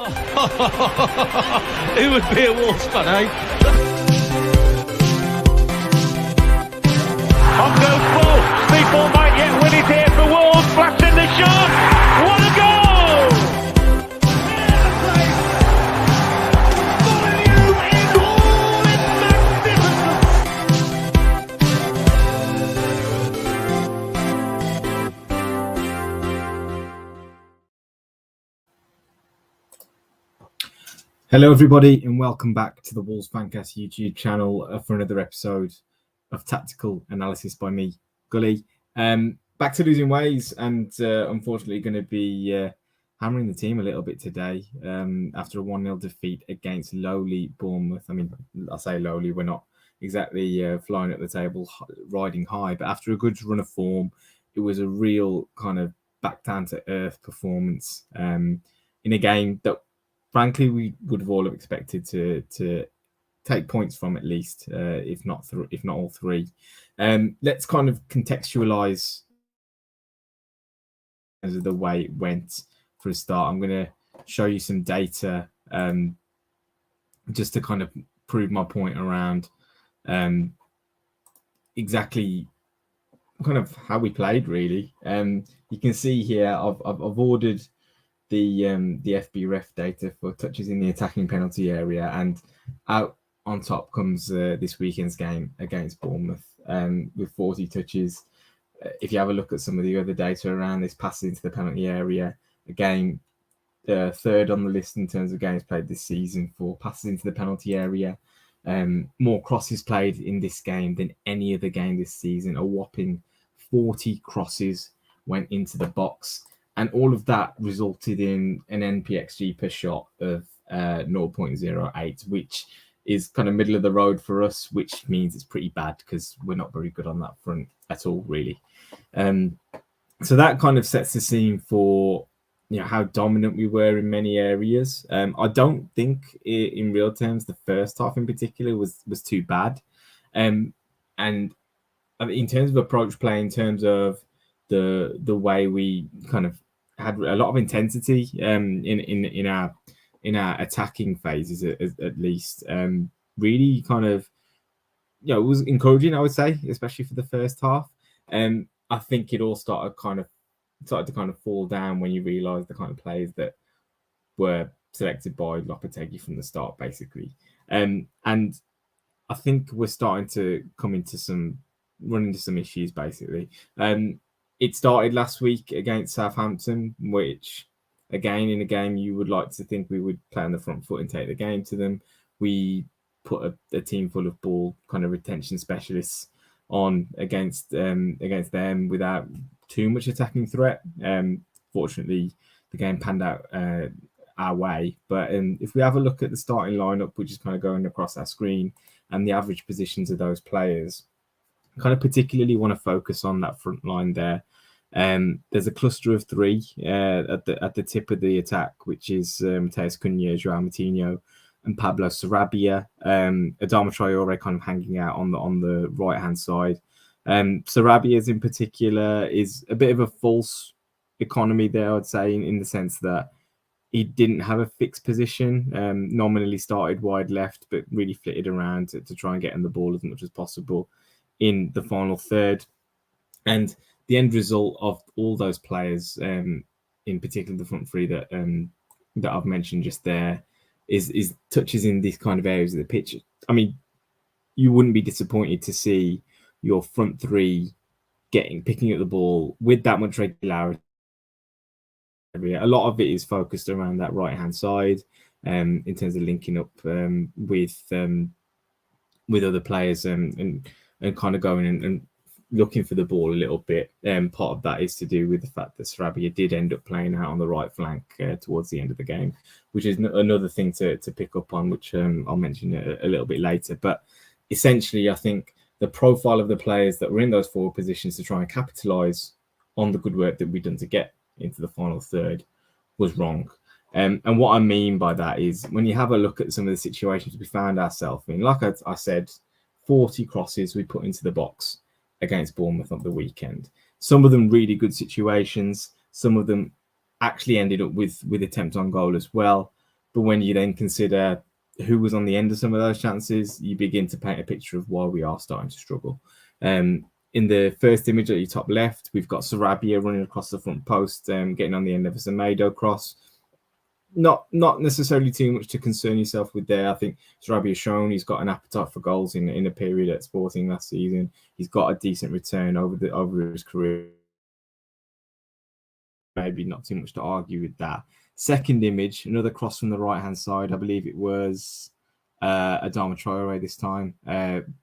Who would be a Wolves fan, eh? On goes Bull. People might yet win it here for Wolves. Flash in the shot. What a goal! Hello everybody and welcome back to the Wolves Fancast YouTube channel for another episode of Tactical Analysis by me, Gully. Back to losing ways and unfortunately going to be hammering the team a little bit today after a 1-0 defeat against lowly Bournemouth. I mean, I say lowly, we're not exactly flying at the table, riding high, but after a good run of form, it was a real kind of back down to earth performance in a game that frankly, we would have all have expected to take points from at least, if not all three. Let's kind of contextualize as of the way it went for a start. I'm going to show you some data just to kind of prove my point around exactly kind of how we played. Really, you can see here I've ordered the FB ref data for touches in the attacking penalty area, and out on top comes this weekend's game against Bournemouth with 40 touches. If you have a look at some of the other data around this, passes into the penalty area, again third on the list in terms of games played this season for passes into the penalty area. More crosses played in this game than any other game this season. A whopping 40 crosses went into the box. And all of that resulted in an NPXG per shot of 0.08, which is kind of middle of the road for us, which means it's pretty bad because we're not very good on that front at all, really. So that kind of sets the scene for how dominant we were in many areas. I don't think in real terms the first half in particular was too bad. And in terms of approach play, in terms of the way we kind of had a lot of intensity in our attacking phases at least, really kind of it was encouraging, I would say, especially for the first half. I think it all started to kind of fall down when you realise the kind of players that were selected by Lopetegui from the start, basically. And I think we're starting to run into some issues, basically. It started last week against Southampton, which, again, in a game you would like to think we would play on the front foot and take the game to them. We put a team full of ball kind of retention specialists on against them without too much attacking threat. Fortunately, the game panned out our way. But if we have a look at the starting lineup, which is kind of going across our screen, and the average positions of those players, kind of particularly want to focus on that front line there. There's a cluster of three at the tip of the attack, which is Matheus Cunha, João Moutinho, and Pablo Sarabia. Adama Traore kind of hanging out on the right hand side. Sarabia's in particular is a bit of a false economy there, I'd say, in the sense that he didn't have a fixed position. Nominally started wide left, but really flitted around to try and get in the ball as much as possible in the final third. And the end result of all those players, in particular the front three that I've mentioned just there, is touches in these kind of areas of the pitch. I mean, you wouldn't be disappointed to see your front three picking up the ball with that much regularity. A lot of it is focused around that right hand side, in terms of linking up with other players and kind of going and looking for the ball a little bit. Part of that is to do with the fact that Sarabia did end up playing out on the right flank towards the end of the game, which is another thing to pick up on, which I'll mention a little bit later. But essentially, I think the profile of the players that were in those forward positions to try and capitalise on the good work that we've done to get into the final third was wrong. And what I mean by that is when you have a look at some of the situations we found ourselves in, like I said, 40 crosses we put into the box against Bournemouth on the weekend. Some of them really good situations. Some of them actually ended up with attempt on goal as well. But when you then consider who was on the end of some of those chances, you begin to paint a picture of why we are starting to struggle. In the first image at your top left, we've got Sarabia running across the front post, getting on the end of a Semedo cross. Not necessarily too much to concern yourself with there. I think Sarabia shown he's got an appetite for goals in a period at Sporting last season. He's got a decent return over his career. Maybe not too much to argue with that. Second image, another cross from the right-hand side. I believe it was Adama Traore this time,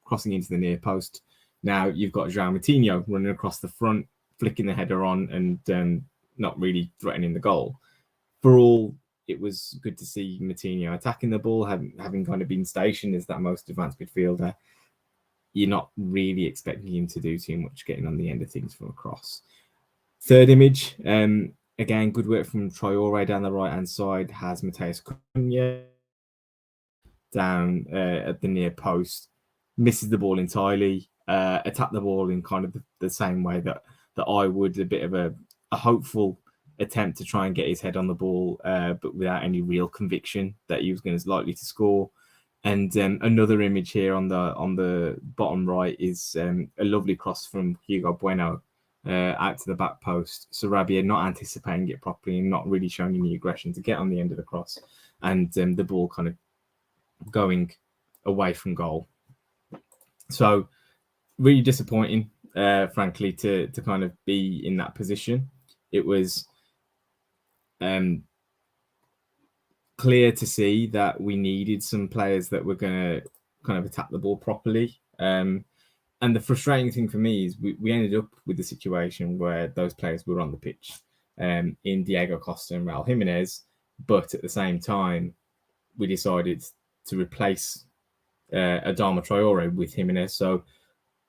crossing into the near post. Now you've got João Moutinho running across the front, flicking the header on and not really threatening the goal. For all, it was good to see Moutinho attacking the ball, having kind of been stationed as that most advanced midfielder. You're not really expecting him to do too much getting on the end of things from a cross. Third image, again, good work from Traore down the right-hand side, has Mateus Cunha down at the near post, misses the ball entirely, attacked the ball in kind of the same way that I would, a bit of a hopeful attempt to try and get his head on the ball, but without any real conviction that he was going to likely to score. And another image here on the bottom right is a lovely cross from Hugo Bueno out to the back post. Sarabia not anticipating it properly and not really showing any aggression to get on the end of the cross, and the ball kind of going away from goal. So really disappointing, frankly, to kind of be in that position. It was clear to see that we needed some players that were going to kind of attack the ball properly. And the frustrating thing for me is we ended up with the situation where those players were on the pitch in Diego Costa and Raul Jimenez, but at the same time, we decided to replace Adama Traore with Jimenez. So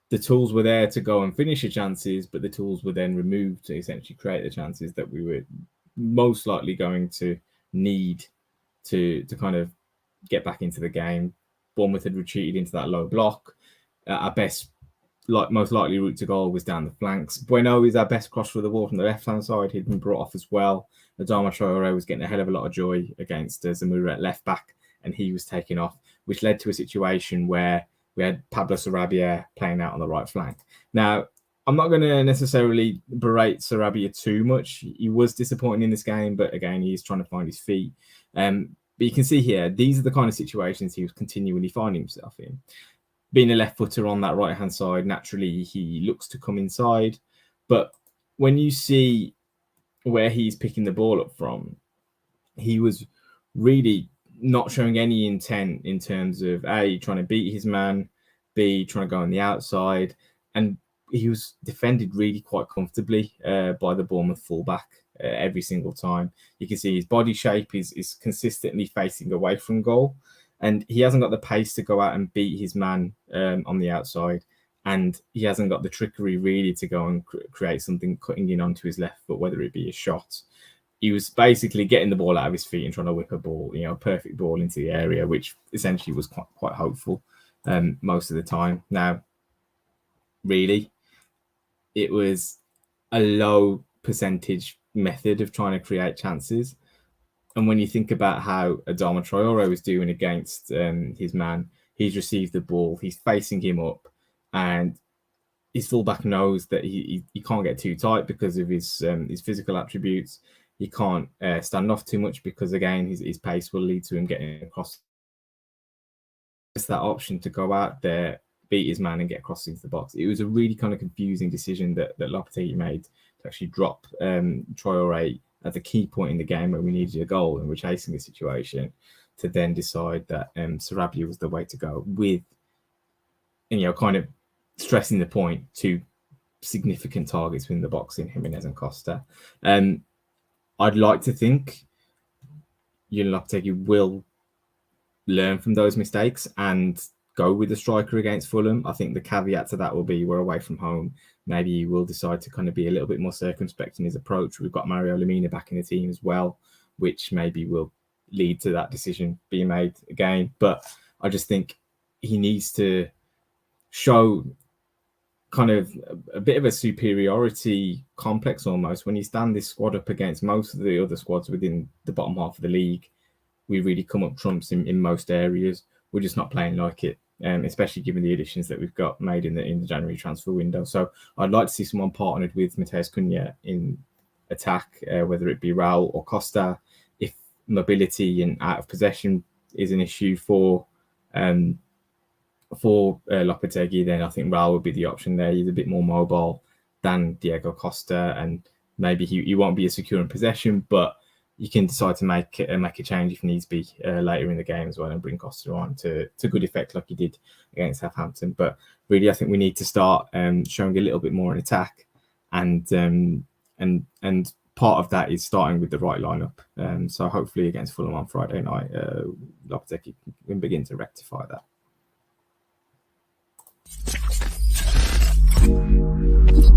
the tools were there to go and finish the chances, but the tools were then removed to essentially create the chances that we were most likely going to need to kind of get back into the game. Bournemouth had retreated into that low block. Our best, most likely route to goal was down the flanks. Bueno is our best cross through the wall from the left-hand side. He'd been brought off as well. Adama Traore was getting a hell of a lot of joy against Zamora at left-back, and he was taken off, which led to a situation where we had Pablo Sarabia playing out on the right flank. Now, I'm not going to necessarily berate Sarabia too much. He was disappointing in this game, but again, he's trying to find his feet. But you can see here, these are the kind of situations he was continually finding himself in. Being a left footer on that right-hand side, naturally, he looks to come inside. But when you see where he's picking the ball up from, he was really not showing any intent in terms of A, trying to beat his man, B, trying to go on the outside. And he was defended really quite comfortably by the Bournemouth fullback every single time. You can see his body shape is consistently facing away from goal, and he hasn't got the pace to go out and beat his man on the outside, and he hasn't got the trickery really to go and create something cutting in onto his left foot, whether it be a shot. He was basically getting the ball out of his feet and trying to whip a ball, a perfect ball into the area, which essentially was quite hopeful most of the time. Now, really, it was a low percentage method of trying to create chances. And when you think about how Adama Traore was doing against his man, he's received the ball, he's facing him up, and his fullback knows that he can't get too tight because of his physical attributes. He can't stand off too much because, again, his pace will lead to him getting across. It's that option to go out there, beat his man and get across into the box. It was a really kind of confusing decision that Lopetegui made to actually drop Traore at the key point in the game where we needed a goal and we're chasing a situation, to then decide that Sarabia was the way to go with, kind of stressing the point to significant targets within the box in Jimenez and Costa. I'd like to think Julen Lopetegui will learn from those mistakes and go with the striker against Fulham. I think the caveat to that will be we're away from home. Maybe he will decide to kind of be a little bit more circumspect in his approach. We've got Mario Lemina back in the team as well, which maybe will lead to that decision being made again. But I just think he needs to show kind of a bit of a superiority complex almost when you stand this squad up against most of the other squads within the bottom half of the league. we really come up trumps in most areas. We're just not playing like it, especially given the additions that we've got made in the January transfer window. So I'd like to see someone partnered with Mateus Cunha in attack, whether it be Raul or Costa. If mobility and out of possession is an issue for Lopetegui, then I think Raul would be the option there. He's a bit more mobile than Diego Costa, and maybe he won't be as secure in possession, but you can decide to make a change if needs be later in the game as well, and bring Costa on to good effect like he did against Southampton. But really, I think we need to start showing a little bit more in attack, and part of that is starting with the right lineup. So hopefully against Fulham on Friday night, Lopetegui can begin to rectify that.